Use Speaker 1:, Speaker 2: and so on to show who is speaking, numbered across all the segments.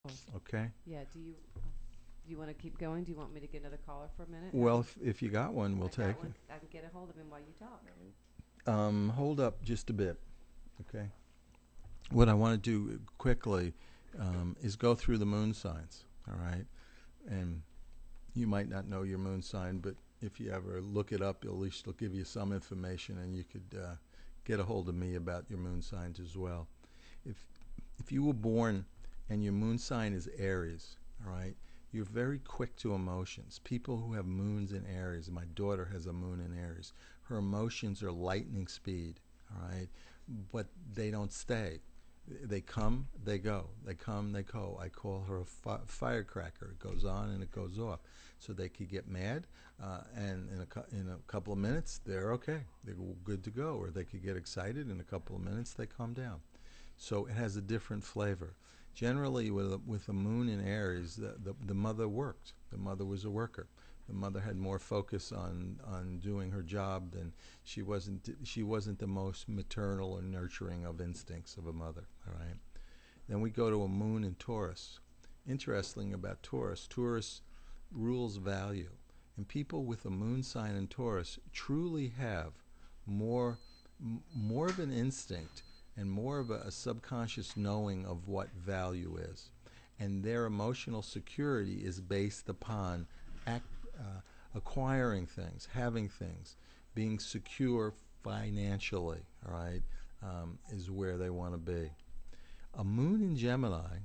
Speaker 1: course.
Speaker 2: Okay.
Speaker 1: Yeah. Do you want to keep going? Do you want me to get another caller for a minute?
Speaker 2: Well, if you got one, we'll
Speaker 1: I got
Speaker 2: take
Speaker 1: one.
Speaker 2: it.
Speaker 1: I can get a hold of him while you talk.
Speaker 2: Hold up just a bit. Okay. What I want to do quickly is go through the moon signs. All right. And you might not know your moon sign, but if you ever look it up, at least it'll give you some information, and you could get a hold of me about your moon signs as well. If you were born and your moon sign is Aries, all right, you're very quick to emotions. People who have moons in Aries, my daughter has a moon in Aries, her emotions are lightning speed, all right, but they don't stay. They come, they go. They come, they go. I call her a firecracker. It goes on and it goes off. So they could get mad, and in a couple of minutes, they're okay. They're good to go. Or they could get excited. In a couple of minutes, they calm down. So it has a different flavor. Generally, with a moon in Aries, the mother worked. The mother was a worker. The mother had more focus on doing her job than she wasn't the most maternal or nurturing of instincts of a mother. All right. Then we go to a moon in Taurus. Interesting about Taurus, Taurus rules value, and people with a moon sign in Taurus truly have more of an instinct and more of a subconscious knowing of what value is, and their emotional security is based upon acquiring things, having things, being secure financially. All right, is where they want to be. A moon in Gemini.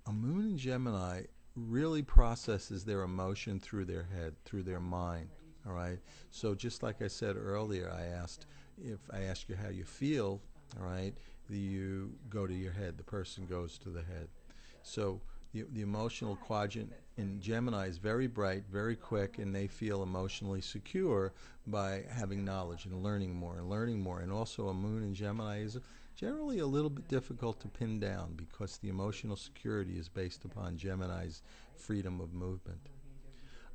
Speaker 2: A moon in Gemini really processes their emotion through their head, through their mind. All right. So just like I said earlier, if I ask you how you feel, all right, you go to your head. The person goes to the head. So the emotional quadrant in Gemini is very bright, very quick, and they feel emotionally secure by having knowledge and learning more and learning more. And also a moon in Gemini is generally a little bit difficult to pin down because the emotional security is based upon Gemini's freedom of movement.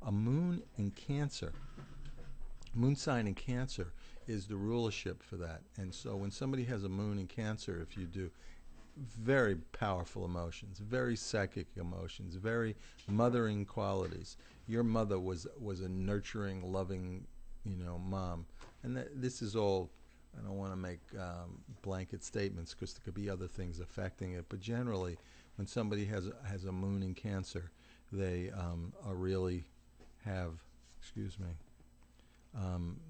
Speaker 2: A moon in Cancer, moon sign in Cancer, is the rulership for that. And so when somebody has a moon in Cancer, if you do, very powerful emotions, very psychic emotions, very mothering qualities. Your mother was a nurturing, loving, mom. And this is all, I don't want to make blanket statements because there could be other things affecting it. But generally, when somebody has a moon in Cancer, they are really have,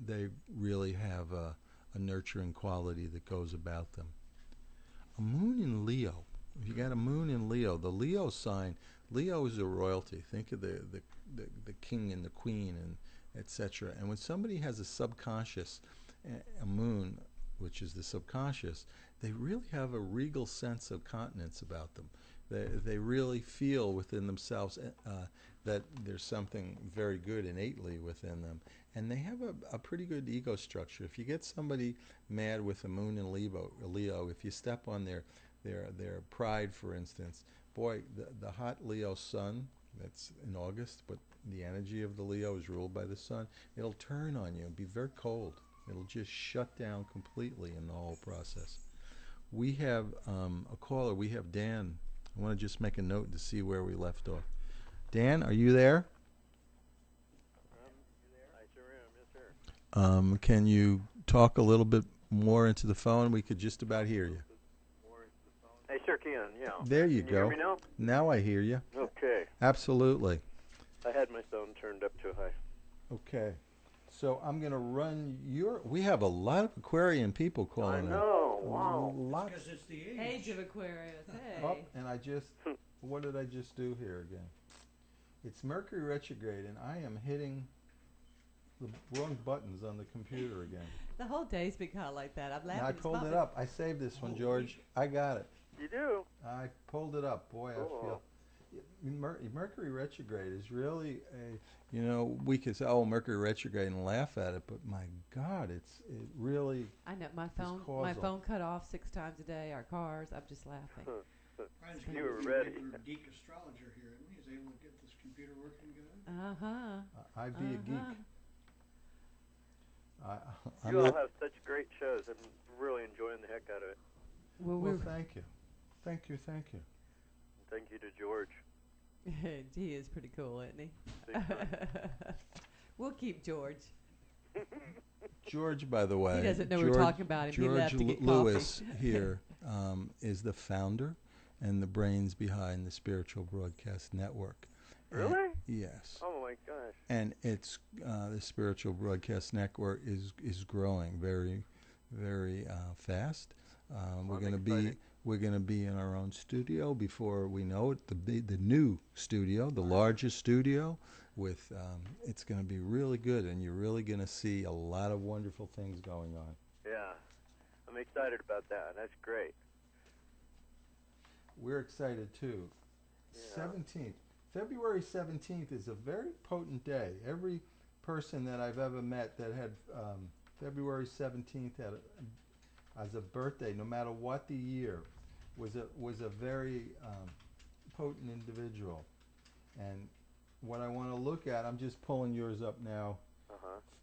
Speaker 2: they really have a nurturing quality that goes about them. A moon in Leo. If you got a moon in Leo, the Leo sign, Leo is a royalty. Think of the king and the queen and etc. And when somebody has a subconscious, a moon, which is the subconscious, they really have a regal sense of continence about them. They really feel within themselves that there's something very good innately within them. And they have a pretty good ego structure. If you get somebody mad with a moon in Leo, if you step on their pride, for instance, boy, the hot Leo sun, that's in August, but the energy of the Leo is ruled by the sun, it'll turn on you and be very cold. It'll just shut down completely in the whole process. We have a caller. We have Dan. I want to just make a note to see where we left off. Dan, are you there?
Speaker 3: I sure am, yes, sir.
Speaker 2: Can you talk a little bit more into the phone? We could just about hear you.
Speaker 3: I sure can, yeah.
Speaker 2: There you
Speaker 3: Can
Speaker 2: go.
Speaker 3: you hear me now?
Speaker 2: Now I hear you.
Speaker 3: Okay.
Speaker 2: Absolutely.
Speaker 3: I had my sound turned up too high.
Speaker 2: Okay. So I'm going to run we have a lot of Aquarian people calling in.
Speaker 3: I know, wow.
Speaker 2: Lots.
Speaker 4: Because it's the
Speaker 1: Age of Aquarius. Hey.
Speaker 2: Oh, and what did I just do here again? It's Mercury retrograde, and I am hitting the wrong buttons on the computer again.
Speaker 1: The whole day's been kind of like that. I'm laughing.
Speaker 2: Now I pulled it up. I saved this one, George. I got it.
Speaker 3: You do?
Speaker 2: I pulled it up. Boy,
Speaker 3: cool.
Speaker 2: I feel... Mercury retrograde is really we could say, oh, Mercury retrograde and laugh at it, but my God, it really...
Speaker 1: I know, my phone cut off 6 times a day, our cars, I'm just laughing.
Speaker 3: You were ready.
Speaker 4: Geek astrologer here, isn't he? He's able to get this computer working good.
Speaker 2: I'd be a geek.
Speaker 3: You all have such great shows. I'm really enjoying the heck out of it.
Speaker 2: Well, thank you. Thank you, thank you.
Speaker 3: Thank you to George.
Speaker 1: He is pretty cool, isn't he?
Speaker 3: Big time.
Speaker 1: We'll keep George.
Speaker 2: George, by the way,
Speaker 1: He doesn't know
Speaker 2: George,
Speaker 1: we're talking about him. He
Speaker 2: George
Speaker 1: left to get
Speaker 2: Lewis
Speaker 1: coffee.
Speaker 2: here is the founder and the brains behind the Spiritual Broadcast Network.
Speaker 3: Really?
Speaker 2: And, yes.
Speaker 3: Oh my gosh.
Speaker 2: And it's the Spiritual Broadcast Network is growing very, very fast. We're going to be in our own studio before we know it. The new studio, the largest studio, with it's going to be really good, and you're really going to see a lot of wonderful things going on.
Speaker 3: Yeah. I'm excited about that. That's great.
Speaker 2: We're excited too.
Speaker 3: Yeah.
Speaker 2: 17th. February 17th is a very potent day. Every person that I've ever met that had February 17th as a birthday, no matter what the year, was a very potent individual. And what I want to look at, I'm just pulling yours up now,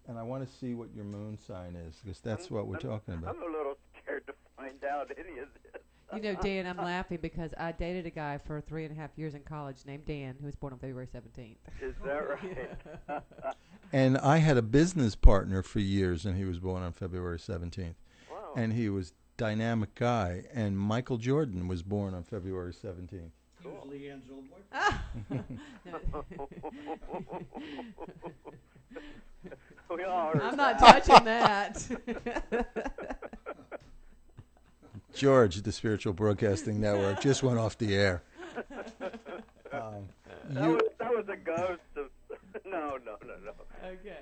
Speaker 2: and I want to see what your moon sign is, because that's what we're talking about.
Speaker 3: I'm a little scared to find out any of this.
Speaker 1: You know, Dan, I'm laughing because I dated a guy for 3.5 years in college named Dan who was born on February 17th.
Speaker 3: Is that right?
Speaker 2: And I had a business partner for years, and he was born on February 17th.
Speaker 3: Wow.
Speaker 2: And he was a dynamic guy, and Michael Jordan was born on February 17th.
Speaker 4: He was Leanne's old boyfriend.
Speaker 3: We all heard
Speaker 1: I'm not
Speaker 3: that.
Speaker 1: touching that.
Speaker 2: George, the Spiritual Broadcasting Network, just went off the air.
Speaker 3: That was a ghost of no.
Speaker 1: Okay.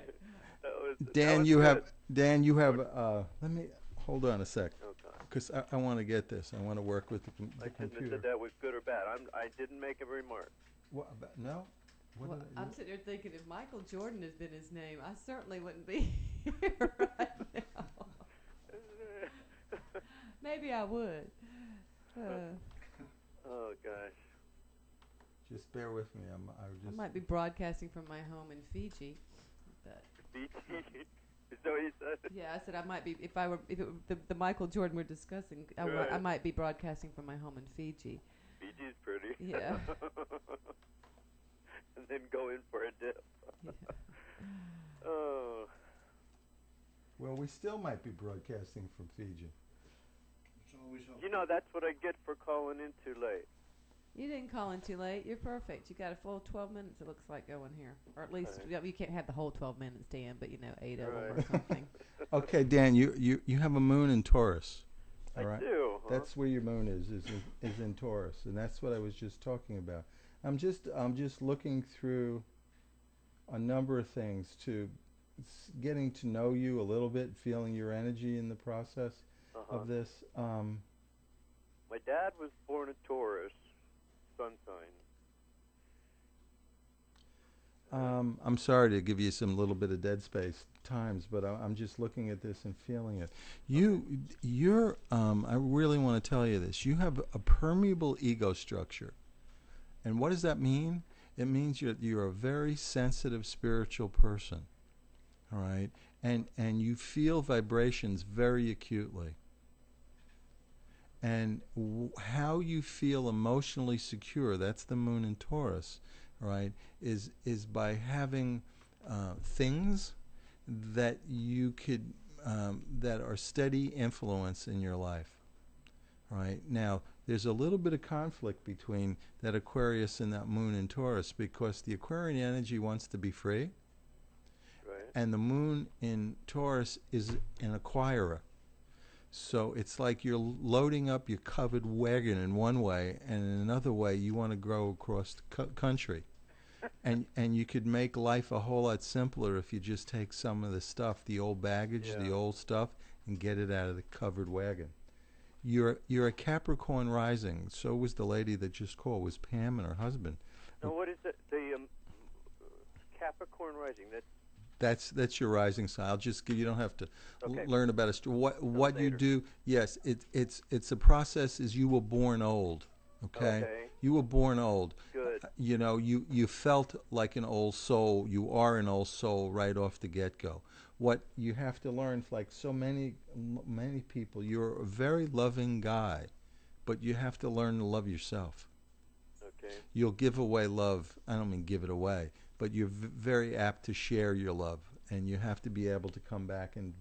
Speaker 2: Dan, you have. Let me hold on a sec,
Speaker 3: Okay.
Speaker 2: because I want to get this. I want to work with the
Speaker 3: I shouldn't have
Speaker 2: computer.
Speaker 3: said that was good or bad. I didn't make a remark.
Speaker 2: What about, no? What
Speaker 1: Well,
Speaker 2: did I-
Speaker 1: I'm sitting there thinking if Michael Jordan had been his name, I certainly wouldn't be here right now. Maybe I would.
Speaker 3: Oh gosh.
Speaker 2: Just bear with me.
Speaker 1: I might be broadcasting from my home in Fiji. But
Speaker 3: Fiji. Is that what you said?
Speaker 1: yeah, I said I might be if the Michael Jordan we're discussing. I
Speaker 3: Right.
Speaker 1: might be broadcasting from my home in Fiji.
Speaker 3: Fiji's pretty.
Speaker 1: Yeah.
Speaker 3: And then go in for a dip.
Speaker 1: Yeah.
Speaker 3: Oh.
Speaker 2: Well, we still might be broadcasting from Fiji.
Speaker 4: It's always helpful.
Speaker 3: You know, that's what I get for calling in too late.
Speaker 1: You didn't call in too late. You're perfect. You got a full 12 minutes. It looks like going here, or at least you can't have the whole 12 minutes, Dan. But 8 of them or
Speaker 3: Right.
Speaker 1: something.
Speaker 2: Okay, Dan, you have a moon in Taurus. All right.
Speaker 3: I do. Huh?
Speaker 2: That's where your moon is in Taurus, and that's what I was just talking about. I'm just looking through a number of things to getting to know you a little bit, feeling your energy in the process of this.
Speaker 3: My dad was born a Taurus, sun sign.
Speaker 2: I'm sorry to give you some little bit of dead space times, but I'm just looking at this and feeling it. You're I really want to tell you this. You have a permeable ego structure. And what does that mean? It means you're a very sensitive spiritual person, all right? And you feel vibrations very acutely. And how you feel emotionally secure, that's the moon in Taurus, right, is by having things that you could, that are steady influence in your life, right? Now, there's a little bit of conflict between that Aquarius and that moon in Taurus, because the Aquarian energy wants to be free,
Speaker 3: Right.
Speaker 2: and the moon in Taurus is an acquirer. So it's like you're loading up your covered wagon in one way, and in another way you want to grow across the country. And you could make life a whole lot simpler if you just take some of the stuff, the old baggage, the old stuff, and get it out of the covered wagon. You're a Capricorn rising. So was the lady that just called, was Pam and her husband.
Speaker 3: Now, what is it? The Capricorn rising.
Speaker 2: That's your rising sign. I'll just give you don't have to
Speaker 3: Okay.
Speaker 2: learn about it. What you
Speaker 3: later.
Speaker 2: do? Yes, it's a process. Is you were born old. Okay. You were born old.
Speaker 3: Good.
Speaker 2: You know, you felt like an old soul. You are an old soul right off the get-go. What you have to learn, like so many people, you're a very loving guy, but you have to learn to love yourself.
Speaker 3: Okay.
Speaker 2: You'll give away love. I don't mean give it away, but you're very apt to share your love, and you have to be able to come back and